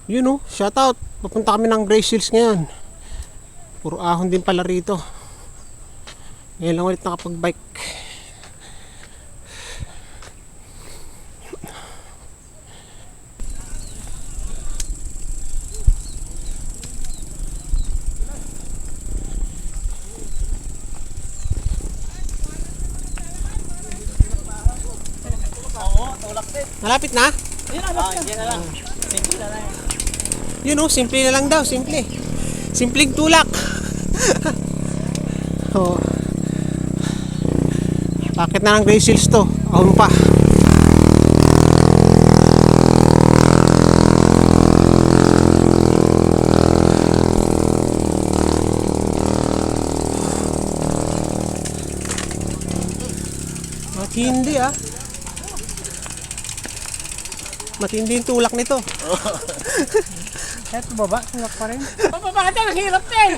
Yun oh, shout out. Papunta kami ng Grace Hills ngayon. Puro ahon din pala rito. Ngayon lang ulit nakapag-bike. Malapit na? Yan na lang. Simple na lang. Yun oh, simple na lang daw, simple. Simpleng tulak. Oh. Bakit na ng Grace Hills to? Ahon pa. Matindi ah. Matindi yung tulak nito. Kahit baba, tulak pa rin. Bakit ang hirap din?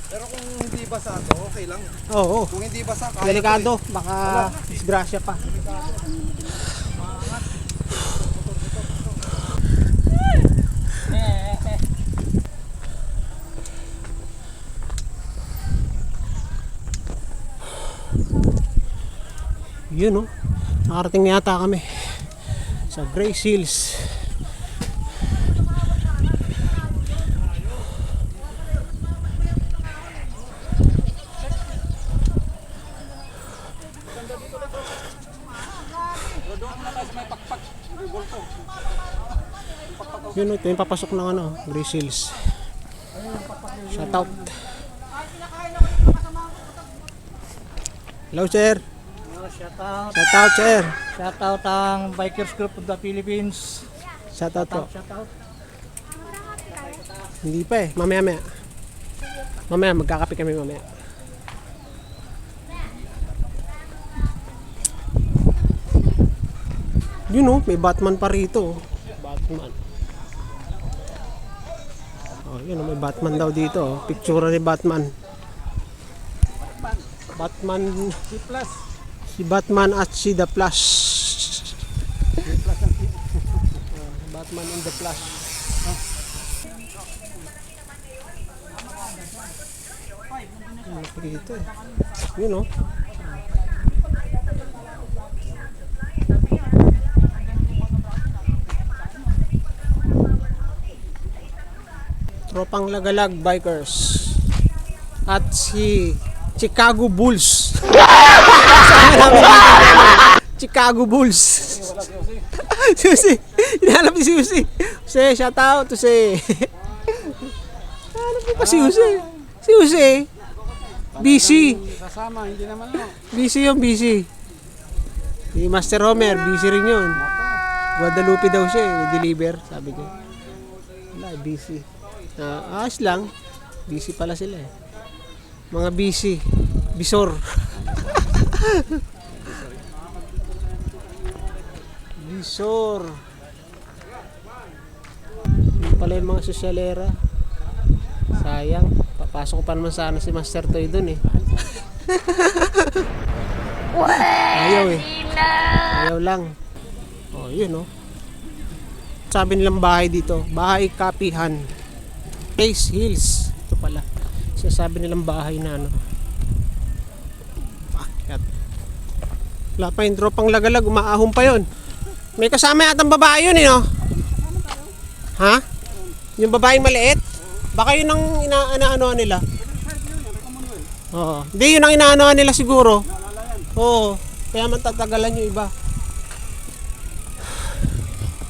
Pero kung hindi basa to, okay lang. Oo. Kung hindi basa, kaya Delikado, baka disgrasya pa. Yun oh, nakarating na yata kami sa Grace Hills. Yun oh, ito yung papasok ng ano, Grace Hills. Shout out. Hello sir. Shout out. Shout out sir. Shout out ang Bikers Group of the Philippines. Shout out po. Shout out. Hindi pa eh, mamaya. Mamaya, magkakape kami mamaya. Yun oh, may Batman pa rito. Batman. Oh, yun oh, may Batman daw dito. Oh. Picture ni Batman. Batman. Si Batman at si The Flash. Batman and the Flash. Dito eh. Yun oh. Tropang Lagalag Bikers at si Chicago Bulls. Chicago Bulls. Susi. Hinahanap ni Susi. Susi, shout out to Susi. Hanap mo pa si Susi. Si Susi. Busy. kasama, hindi naman ano. Busy yung busy. Si Master Homer, busy rin yun. Guadalupe daw siya eh, deliver, sabi ko. Wala, busy. Ayos lang. Busy pala sila eh. Mga busy. Bisor. Bisor. Hindi pala yung mga sosyalera. Sayang. Papasok pa naman sana si Master Toy dun eh. Ayaw eh. Ayaw lang. Oh, yun oh. Sabi nilang bahay dito. Bahay Kapihan. Grace Hills. Ito pala. Sasabi nilang bahay na ano. Bakit? Wala pa yung Tropang Lagalag. Umaahon pa yun. May kasama yatang babae yun eh no? Ha? Yung babaeng maliit? Baka yun ang inaano nila. Oo. Hindi yun ang inaano nila siguro. Oo. Kaya man tatagalan yung iba.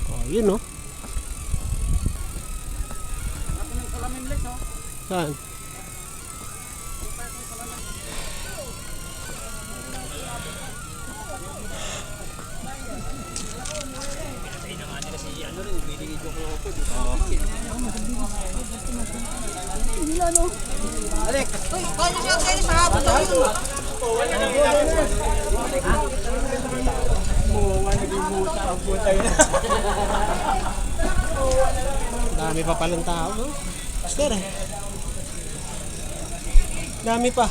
Oh, yun no. Saan? Dami pa palang tao, no? Master eh. Dami pa.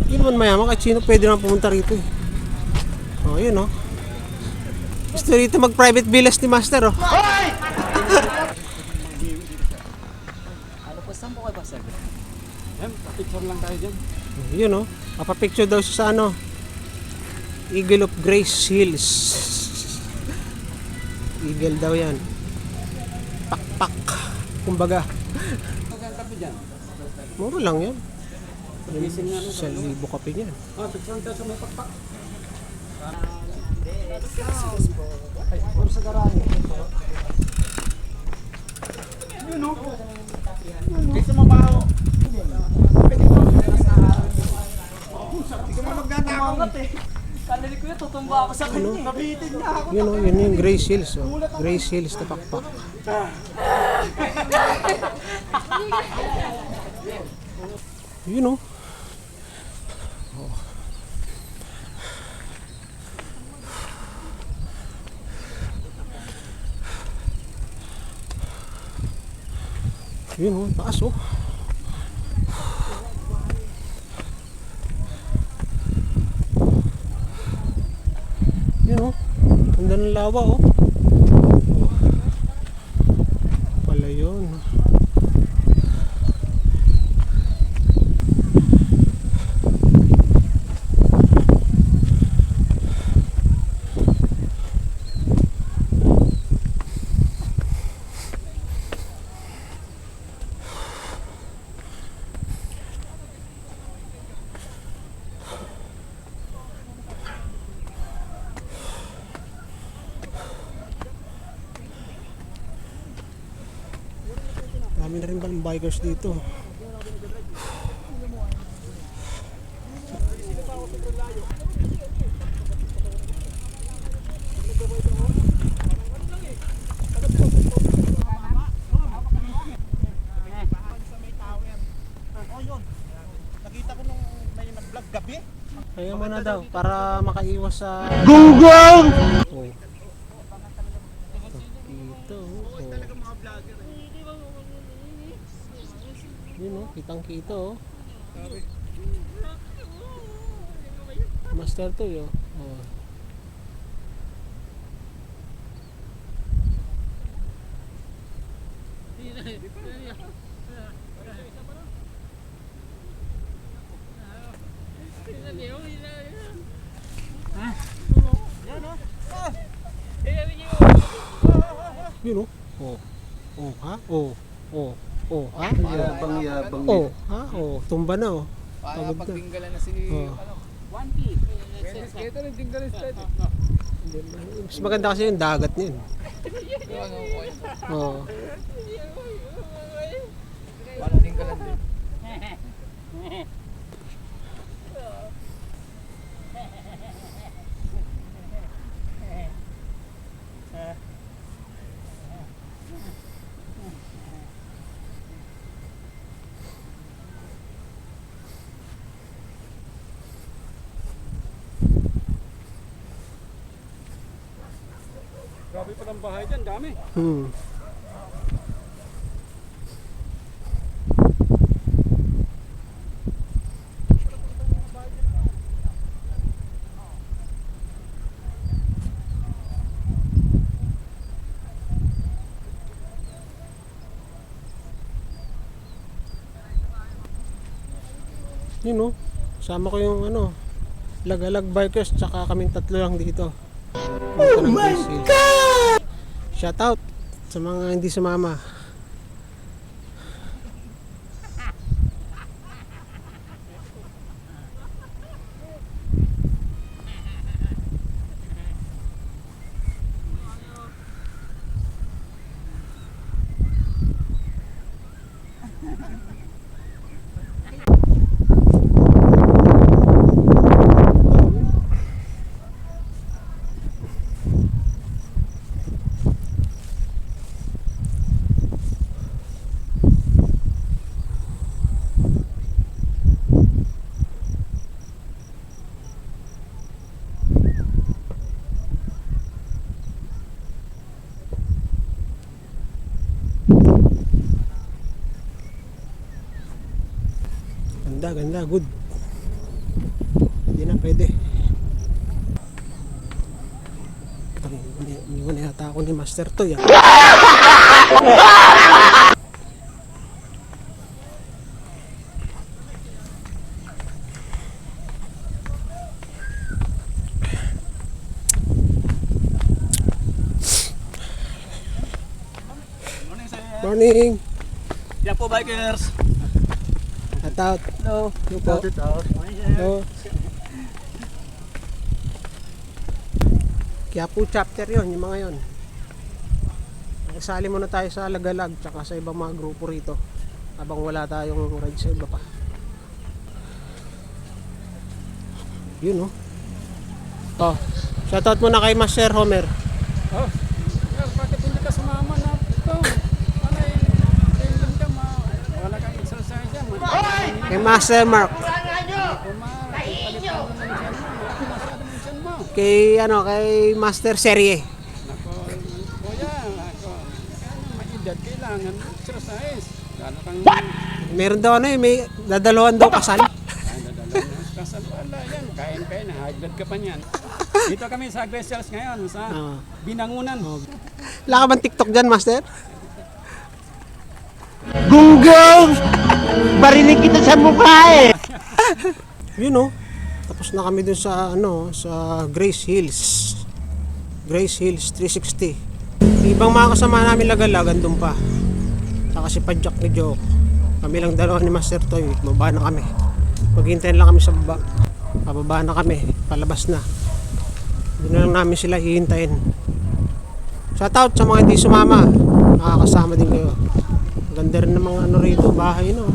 Yun naman mayaman, kahit sino pwede naman pumunta rito eh. Oh, yun oh. Gusto rito mag-private villas ni Master oh. Ano po, saan po kayo ba, sir? Yan, picture lang tayo dyan. Yun oh. Papapicture daw siya sa ano. Eagle of Grace Hills. Eagle daw yan. Pakpak. Kumbaga. Magkang kape dyan. Mura lang yan. Gising nga. 1,000 kape niyan. Picture tayo sa may pakpak. Ay, puro sa garahe. Yun o. Kasi mabaho. Hindi ka magdadakot eh. Kanili ko yun, tutumba ako sa kanya. Nabitin niya ako. Yun oh, yun yung Grace Hills oh. Grace Hills na pakpak. Yun oh. Yun oh, taas oh. Yun oh. Ganda ng lawa oh. Pala yun. Dami na rin palang bikers dito. Nakita ko nung may nag-vlog gabi. Kaya mo na daw para makaiwas sa Google. Oh. Dito. Oh. Yun oh, kitang kita oh. Master to yo. Oh. Yun oh. Oh. Oh, ha? Oh. Oh. Oh, ha? Yabang-yabang. Oh, ha? Oh, tumba na oh. Para Pagod na. pagtinggalan na si... Oh. 1P. Ito rin tinggalan sa ito. Mas maganda kasi yung dagat niyan. Oh. Paano tinggalan din? Grabe palang bahay dyan, dami. Hmm. Yun oh. Kasama ko yung ano, Lagalag Bikers tsaka kaming tatlo lang dito. Oh my God! Shout out sa mga hindi sumama. Ganda, ganda, good. Hindi na pwede. Iniwan na yata ako ni Master Toy ah. Morning! Yan po, bikers. Shout out! Hello. Hello po. Hello. Kaya po chapter yon, yung mga yon. Isali muna tayo sa Lagalag tsaka sa ibang mga grupo rito habang wala tayong ride sa iba pa. Yun oh. Oh, shoutout muna kay Master Homer. Oh, sir, bakit hindi ka sumama na ito? Ano yung ka wala kang exercise yan. Kay Master Mark. Kay ano, kay Master Serie. Nako, kuya, ako, may edad, kailangan exercise. Lalo kang Meron daw ano eh, may dadalawan daw kasal. dadala na kasal. Wala yan, kain-kain, high blood ka pa niyan. Dito kami sa Agresals ngayon, sa Ah. Binangunan. Wala ka bang TikTok dyan, Master? Gunggong! Barinig kita sa mukha eh! Yun oh. Tapos na kami dun sa ano, sa Grace Hills. Grace Hills 360. Yung ibang mga kasama namin lagalagan dun pa. Saka si Padjak ni Joke. Kami lang dalawa ni Master Toy. Baba na kami. Maghintayin lang kami sa baba. Pababa na kami. Palabas na. Doon na lang namin sila hihintayin. Shoutout sa mga hindi sumama. Makakasama din kayo. Ganda rin ng mga ano rito, bahay no.